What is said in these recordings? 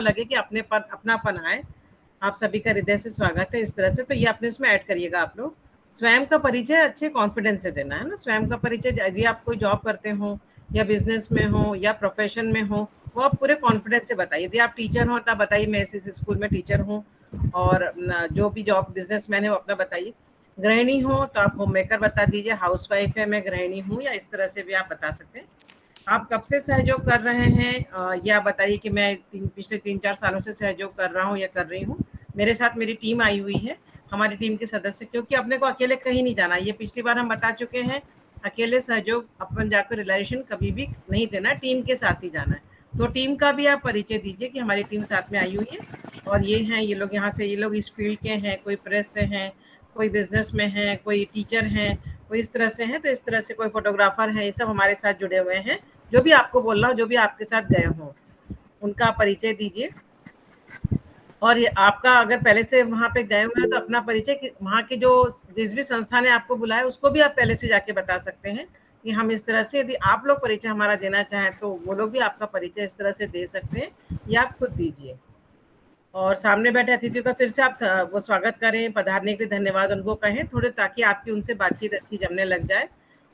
लगे कि अपने पर अपनापन आए। आप सभी का हृदय से स्वागत है इस तरह से, तो ये अपने इसमें ऐड करिएगा आप लोग। स्वयं का परिचय अच्छे कॉन्फिडेंस से देना है ना। स्वयं का परिचय यदि आप कोई जॉब करते हो या बिजनेस में हो या प्रोफेशन में हो, वो आप पूरे कॉन्फिडेंस से बताइए। यदि आप टीचर हो तब बताइए मैं इस स्कूल में टीचर हूँ, और जो भी जॉब बिजनेसमैन है वो अपना बताइए। गृहिणी हो तो आप होम मेकर बता दीजिए, हाउसवाइफ है मैं गृहिणी हूँ, या इस तरह से भी आप बता सकते हैं। आप कब से सहयोग कर रहे हैं, या बताइए कि मैं पिछले 3-4 सालों से सहयोग कर रहा हूँ या कर रही हूँ। मेरे साथ मेरी टीम आई हुई है, हमारी टीम के सदस्य, क्योंकि अपने को अकेले कहीं नहीं जाना। ये पिछली बार हम बता चुके हैं, अकेले सहयोग अपन जाकर रिलेशन कभी भी नहीं देना, टीम के साथ ही जाना है। तो टीम का भी आप परिचय दीजिए कि हमारी टीम साथ में आई हुई है, और ये हैं ये लोग, यहाँ से ये लोग इस फील्ड के हैं, कोई प्रेस से हैं, कोई बिजनेस में हैं, कोई टीचर हैं, कोई इस तरह से हैं, तो इस तरह से कोई फोटोग्राफर हैं, ये सब हमारे साथ जुड़े हुए हैं। जो भी आपको बोलना हो, जो भी आपके साथ गए हों, उनका परिचय दीजिए। और ये आपका अगर पहले से वहाँ पे गए हुए हैं तो अपना परिचय कि वहाँ की जो जिस भी संस्था ने आपको बुलाया उसको भी आप पहले से जाके बता सकते हैं कि हम इस तरह से, यदि आप लोग परिचय हमारा देना चाहें तो वो लोग भी आपका परिचय इस तरह से दे सकते हैं, या आप खुद दीजिए। और सामने बैठे अतिथियों का फिर से आप वो स्वागत करें, पधारने के लिए धन्यवाद उनको कहें थोड़े, ताकि आपकी उनसे बातचीत अच्छी जमने लग जाए।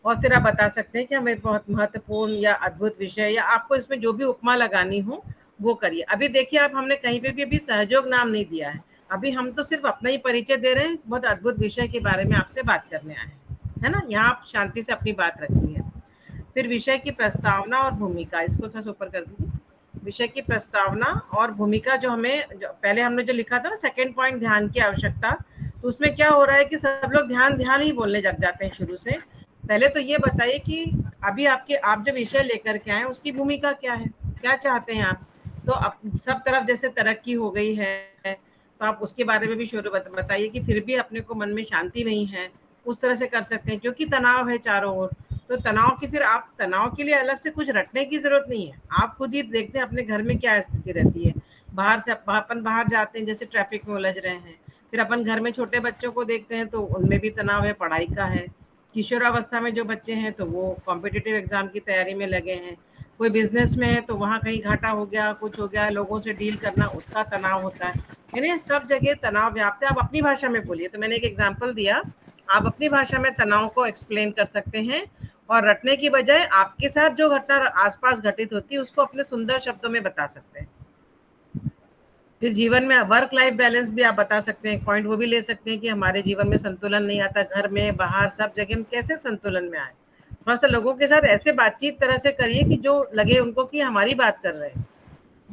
और फिर आप बता सकते हैं कि हमें बहुत महत्वपूर्ण या अद्भुत विषय, या आपको इसमें जो भी उपमा लगानी हो वो करिए। अभी देखिए, आप हमने कहीं पे भी अभी सहयोग नाम नहीं दिया है, अभी हम तो सिर्फ अपना ही परिचय दे रहे हैं, बहुत अद्भुत विषय के बारे में आपसे बात करने आए हैं, है ना। यहाँ आप शांति से अपनी बात रखिए। फिर विषय की प्रस्तावना और भूमिका, इसको थोड़ा सा ऊपर कर दीजिए। विषय की प्रस्तावना और भूमिका, जो हमें पहले हमने जो लिखा था ना, सेकंड पॉइंट, ध्यान की आवश्यकता, तो उसमें क्या हो रहा है कि सब लोग ध्यान ध्यान ही बोलने लग जाते हैं शुरू से। पहले तो ये बताइए कि अभी आप जो विषय लेकर के आए उसकी भूमिका क्या है, क्या चाहते हैं आप। तो अब सब तरफ जैसे तरक्की हो गई है, तो आप उसके बारे में भी शुरू बताइए कि फिर भी अपने को मन में शांति नहीं है, उस तरह से कर सकते हैं, क्योंकि तनाव है चारों ओर। तो तनाव की, फिर आप तनाव के लिए अलग से कुछ रटने की जरूरत नहीं है। आप खुद ही देखते हैं अपने घर में क्या स्थिति रहती है। बाहर से अपन बाहर जाते हैं, जैसे ट्रैफिक में उलझ रहे हैं, फिर अपन घर में छोटे बच्चों को देखते हैं तो उनमें भी तनाव है, पढ़ाई का है। किशोरावस्था में जो बच्चे हैं तो वो कॉम्पिटिटिव एग्जाम की तैयारी में लगे हैं। कोई बिजनेस में है तो वहाँ कहीं घाटा हो गया, कुछ हो गया, लोगों से डील करना, उसका तनाव होता है। यानी सब जगह तनाव व्याप्त है। आप अपनी भाषा में बोलिए, तो मैंने एक एग्जाम्पल दिया, आप अपनी भाषा में तनाव को एक्सप्लेन कर सकते हैं, और रटने की बजाय आपके साथ जो घटना आसपास घटित होती है उसको अपने सुंदर शब्दों में बता सकते हैं। फिर जीवन में वर्क लाइफ बैलेंस भी आप बता सकते हैं, पॉइंट वो भी ले सकते हैं कि हमारे जीवन में संतुलन नहीं आता, घर में बाहर सब जगह हम कैसे संतुलन में आए। थोड़ा सा लोगों के साथ ऐसे बातचीत तरह से करिए कि जो लगे उनको कि हमारी बात कर रहे हैं।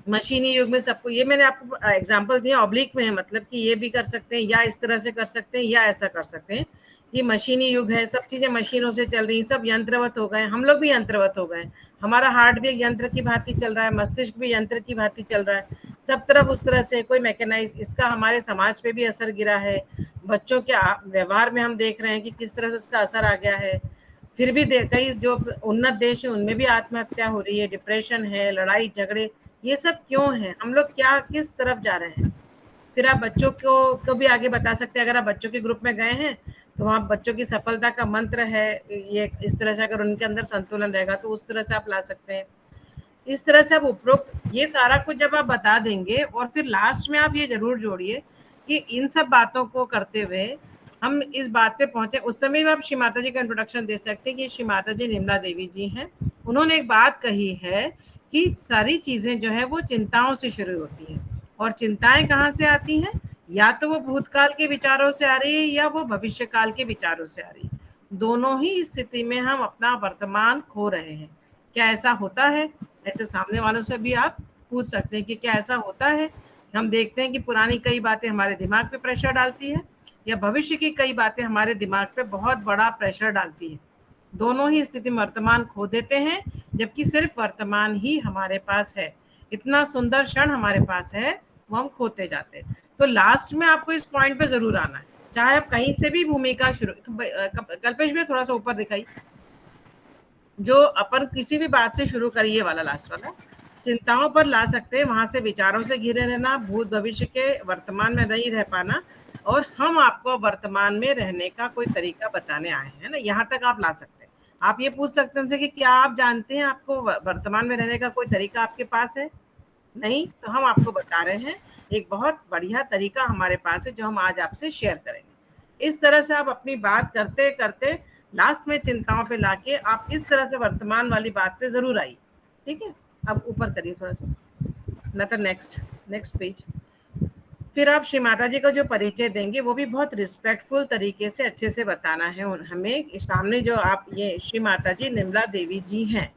मशीनी युग में सबको, ये मैंने आपको एग्जांपल दिया ऑब्लिक में है, मतलब कि ये भी कर सकते हैं, या इस तरह से कर सकते हैं, या ऐसा कर सकते हैं। ये मशीनी युग है, सब चीजें मशीनों से चल रही, सब यंत्रवत हो गए, हम लोग भी यंत्रवत हो गए। हमारा हार्ट भी यंत्र की भांति चल रहा है, मस्तिष्क भी यंत्र की भांति चल रहा है, सब तरफ उस तरह से कोई मैकेनाइज। इसका हमारे समाज पे भी असर गिरा है, बच्चों के व्यवहार में हम देख रहे हैं कि किस तरह से उसका असर आ गया है। फिर भी कई जो उन्नत देश है उनमें भी आत्महत्या हो रही है, डिप्रेशन है, लड़ाई झगड़े, ये सब क्यों है, हम लोग क्या किस तरफ जा रहे हैं। फिर आप बच्चों को भी आगे बता सकते हैं। अगर आप बच्चों के ग्रुप में गए हैं तो वहाँ बच्चों की सफलता का मंत्र है ये, इस तरह से अगर उनके अंदर संतुलन रहेगा तो उस तरह से आप ला सकते हैं। इस तरह से आप उपरोक्त ये सारा कुछ जब आप बता देंगे, और फिर लास्ट में आप ये जरूर जोड़िए कि इन सब बातों को करते हुए हम इस बात पे पहुंचे। उस समय भी आप श्री माता जी का इंट्रोडक्शन दे सकते हैं कि श्री माता जी निर्मला देवी जी हैं, उन्होंने एक बात कही है कि सारी चीजें जो है वो चिंताओं से शुरू होती हैं, और चिंताएं कहाँ से आती हैं, या तो वो भूतकाल के विचारों से आ रही है या वो भविष्य काल के विचारों से आ रही है। दोनों ही स्थिति में हम अपना वर्तमान खो रहे हैं। क्या ऐसा होता है? ऐसे सामने वालों से भी आप पूछ सकते हैं कि क्या ऐसा होता है। हम देखते हैं कि पुरानी कई बातें हमारे दिमाग पे प्रेशर डालती है, या भविष्य की कई बातें हमारे दिमाग पे बहुत बड़ा प्रेशर डालती है। दोनों ही स्थिति में वर्तमान खो देते हैं, जबकि सिर्फ वर्तमान ही हमारे पास है। इतना सुंदर क्षण हमारे पास है, वो हम खोते जाते हैं। तो लास्ट में आपको इस पॉइंट पे जरूर आना है, चाहे आप कहीं से भी भूमिका शुरू। तो कल्पेश भी थोड़ा सा ऊपर दिखाई, जो अपन किसी भी बात से शुरू करिए वाला लास्ट वाला, चिंताओं पर ला सकते हैं, वहां से विचारों से घिरे रहना, भूत भविष्य के वर्तमान में नहीं रह पाना, और हम आपको वर्तमान में रहने का कोई तरीका बताने आए हैं ना, यहाँ तक आप ला सकते हैं। आप ये पूछ सकते हैं उनसे कि क्या आप जानते हैं आपको वर्तमान में रहने का कोई तरीका आपके पास है। नहीं, तो हम आपको बता रहे हैं एक बहुत बढ़िया तरीका हमारे पास है जो हम आज आपसे शेयर करेंगे। इस तरह से आप अपनी बात करते-करते लास्ट में चिंताओं पे लाके आप इस तरह से वर्तमान वाली बात पे ज़रूर आइए, ठीक है? अब ऊपर करिए थोड़ा-सा, ना तो नेक्स्ट, नेक्स्ट पेज। फिर आप श्री माता जी का जो परिचय देंगे वो भी बहुत रिस्पेक्टफुल तरीके से अच्छे से बताना है हमें। सामने जो आप ये श्री माता जी निर्मला देवी जी हैं,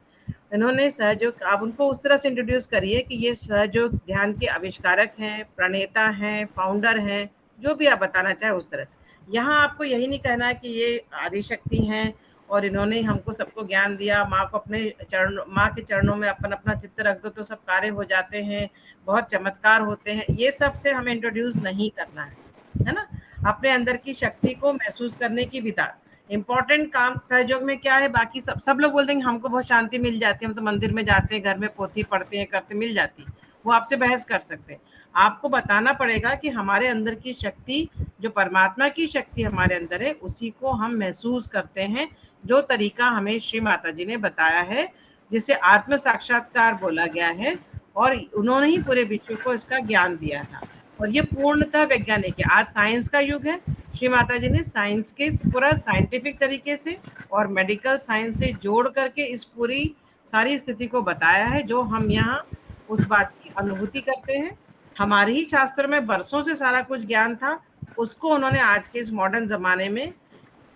इन्होंने सहयोग, आप उनको उस तरह से इंट्रोड्यूस करिए कि ये सहयोग ध्यान के आविष्कारक हैं, प्रणेता हैं, फाउंडर हैं, जो भी आप बताना चाहें उस तरह से। यहाँ आपको यही नहीं कहना है कि ये आदिशक्ति हैं और इन्होंने हमको सबको ज्ञान दिया, माँ को अपने चरण, माँ के चरणों में अपन अपना चित्त रख दो तो सब कार्य हो जाते हैं, बहुत चमत्कार होते हैं, ये सब से हमें इंट्रोड्यूस नहीं करना है ना? अपने अंदर की शक्ति को महसूस करने की विधा। इम्पोर्टेंट काम सहयोग में क्या है, बाकी सब लोग बोल देंगे हमको बहुत शांति मिल जाती है, हम तो मंदिर में जाते हैं, घर में पोथी पढ़ते हैं, करते, मिल जाती है, वो आपसे बहस कर सकते हैं। आपको बताना पड़ेगा कि हमारे अंदर की शक्ति, जो परमात्मा की शक्ति हमारे अंदर है, उसी को हम महसूस करते हैं, जो तरीका हमें श्री माता जी ने बताया है, जिसे आत्म साक्षात्कार बोला गया है, और उन्होंने ही पूरे विश्व को इसका ज्ञान दिया था, और ये पूर्णतः वैज्ञानिक है। आज साइंस का युग है, श्री माता जी ने साइंस के पूरा साइंटिफिक तरीके से और मेडिकल साइंस से जोड़ करके इस पूरी सारी स्थिति को बताया है, जो हम यहाँ उस बात की अनुभूति करते हैं। हमारे ही शास्त्रों में बरसों से सारा कुछ ज्ञान था, उसको उन्होंने आज के इस मॉडर्न ज़माने में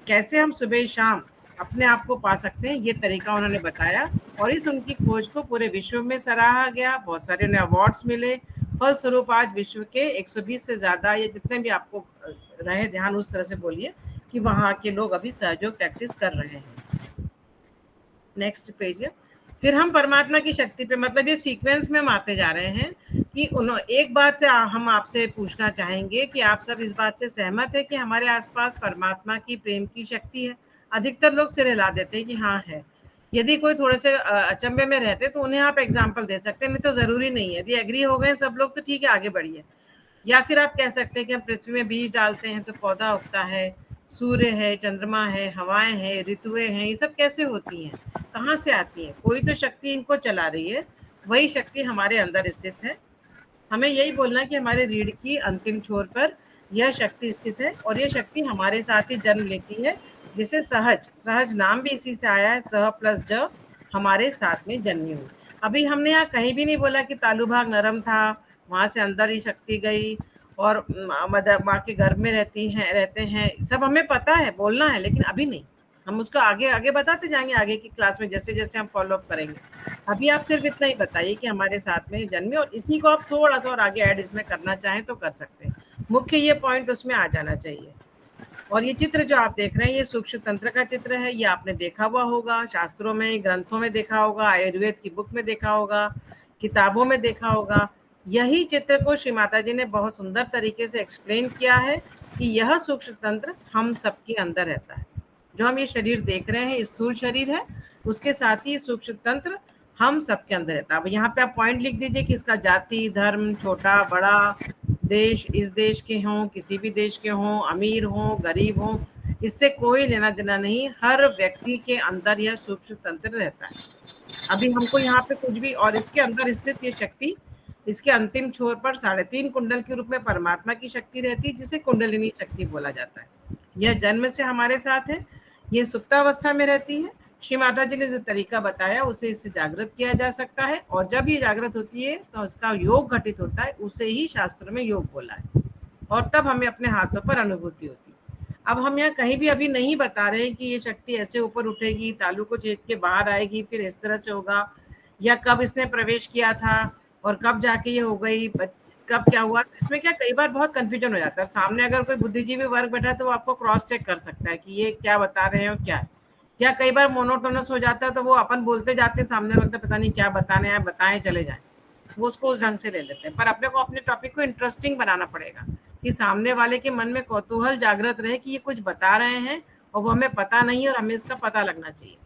कैसे हम सुबह-शाम अपने आप को पा सकते हैं, ये तरीका उन्होंने बताया, और इस उनकी खोज को पूरे विश्व में सराहा गया, बहुत सारे उन्हें अवार्ड्स मिले। फलस्वरूप आज विश्व के 120 से ज़्यादा, या जितने भी आपको रहे ध्यान उस तरह से बोलिए, कि वहाँ के लोग अभी सहयोग प्रैक्टिस कर रहे हैं। नेक्स्ट पेज है। फिर हम परमात्मा की शक्ति पे, मतलब ये सीक्वेंस में हम आते जा रहे हैं कि एक बात से हम आपसे पूछना चाहेंगे कि आप सब इस बात से सहमत है कि हमारे आसपास परमात्मा की प्रेम की शक्ति है? अधिकतर लोग सिर हिला देते हैं कि हाँ है। यदि कोई थोड़े से अचंभे में रहते तो उन्हें आप एग्जाम्पल दे सकते हैं, नहीं तो जरूरी नहीं है। यदि एग्री हो गए सब लोग तो ठीक है, आगे बढ़िए। या फिर आप कह सकते हैं कि हम पृथ्वी में बीज डालते हैं तो पौधा उगता है, सूर्य है, चंद्रमा है, हवाएं हैं, ऋतुएं हैं, ये सब कैसे होती हैं, कहाँ से आती हैं? कोई तो शक्ति इनको चला रही है, वही शक्ति हमारे अंदर स्थित है। हमें यही बोलना है कि हमारे रीढ़ की अंतिम छोर पर यह शक्ति स्थित है, और यह शक्ति हमारे साथ ही जन्म लेती है, जिसे सहज, सहज नाम भी इसी से आया है, सह प्लस ज, हमारे साथ में जन्मी हुई। अभी हमने यहाँ कहीं भी नहीं बोला कि तालू भाग नरम था, वहां से अंदर ही शक्ति गई और मदर माँ के गर्भ में रहते हैं, सब हमें पता है, बोलना है, लेकिन अभी नहीं। हम उसको आगे आगे बताते जाएंगे, आगे की क्लास में जैसे जैसे हम फॉलो अप करेंगे। अभी आप सिर्फ इतना ही बताइए कि हमारे साथ में जन्मे, और इसी को आप थोड़ा सा और आगे ऐड इसमें करना चाहें तो कर सकते हैं। मुख्य ये पॉइंट उसमें आ जाना चाहिए। और ये चित्र जो आप देख रहे हैं, ये सूक्ष्म तंत्र का चित्र है। ये आपने देखा हुआ होगा, शास्त्रों में, ग्रंथों में देखा होगा, आयुर्वेद की बुक में देखा होगा, किताबों में देखा होगा। यही चित्र को श्री माता जी ने बहुत सुंदर तरीके से एक्सप्लेन किया है कि यह सूक्ष्म तंत्र हम सबके अंदर रहता है। जो हम ये शरीर देख रहे हैं, स्थूल शरीर है, उसके साथ ही सूक्ष्म तंत्र हम सबके अंदर रहता है। अब यहाँ पे आप पॉइंट लिख दीजिए कि इसका जाति, धर्म, छोटा बड़ा, देश, इस देश के हों, किसी भी देश के हों, अमीर हों, गरीब हों, इससे कोई लेना देना नहीं। हर व्यक्ति के अंदर यह सूक्ष्म तंत्र रहता है। अभी हमको यहाँ पे कुछ भी, और इसके अंदर स्थित ये शक्ति, इसके अंतिम छोर पर 3.5 कुंडल के रूप में परमात्मा की शक्ति रहती है, जिसे कुंडलिनी शक्ति बोला जाता है। यह जन्म से हमारे साथ है, ये सुप्तावस्था में रहती है। श्री माता जी ने जो तरीका बताया उसे इससे जागृत किया जा सकता है, और जब ये जागृत होती है तो उसका योग घटित होता है, उसे ही शास्त्र में योग बोला है, और तब हमें अपने हाथों पर अनुभूति होती है। अब हम यहाँ कहीं भी अभी नहीं बता रहे हैं कि ये शक्ति ऐसे ऊपर उठेगी, तालू को छेद के बाहर आएगी, फिर इस तरह से होगा, या कब इसने प्रवेश किया था और कब जाके ये हो गई, कब क्या हुआ। इसमें क्या कई बार बहुत कंफ्यूजन हो जाता है। सामने अगर कोई बुद्धिजीवी वर्ग बैठा है तो वो आपको क्रॉस चेक कर सकता है कि ये क्या बता रहे हैं और क्या है। या कई बार मोनोटोनस हो जाता है तो वो अपन बोलते जाते हैं, सामने लगता है पता नहीं क्या बताने आए, बताएं चले जाएं, वो उसको उस ढंग से ले लेते हैं। पर अपने को अपने टॉपिक को इंटरेस्टिंग बनाना पड़ेगा कि सामने वाले के मन में कौतूहल जागृत रहे कि ये कुछ बता रहे हैं और वो हमें पता नहीं है और हमें इसका पता लगना चाहिए।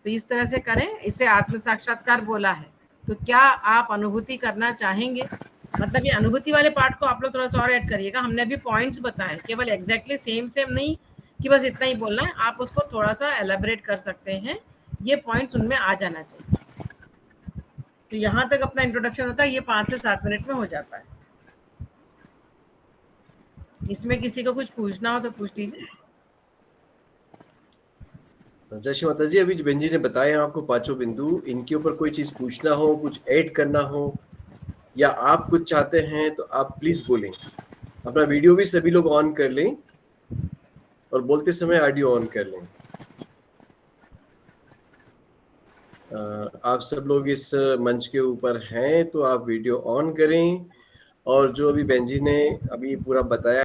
तो इस तरह से करें। इसे आत्म साक्षात्कार बोला है। तो क्या आप अनुभूति करना चाहेंगे? मतलब ये अनुभूति वाले पार्ट को आप लोग थोड़ा सा और ऐड करिएगा। हमने अभी पॉइंट्स बताए, केवल एग्जैक्टली सेम सेम नहीं कि बस इतना ही बोलना है, आप उसको थोड़ा सा एलेबरेट कर सकते हैं। ये पॉइंट्स उनमें आ जाना चाहिए। तो यहाँ तक अपना इंट्रोडक्शन होता है, ये 5 से 7 मिनट में हो जाता है। इसमें किसी को कुछ पूछना हो तो पूछ लीजिए। जय श्री माता जी, अभी जो बेंजी ने बताया आपको 5 बिंदु, इनके ऊपर कोई चीज पूछना हो, कुछ ऐड करना हो, या आप कुछ चाहते हैं तो आप प्लीज बोलें। अपना वीडियो भी सभी लोग ऑन कर लें और बोलते समय ऑडियो ऑन कर लें। आप सब लोग इस मंच के ऊपर हैं तो आप वीडियो ऑन करें, और जो अभी बेंजी ने अभी पूरा बताया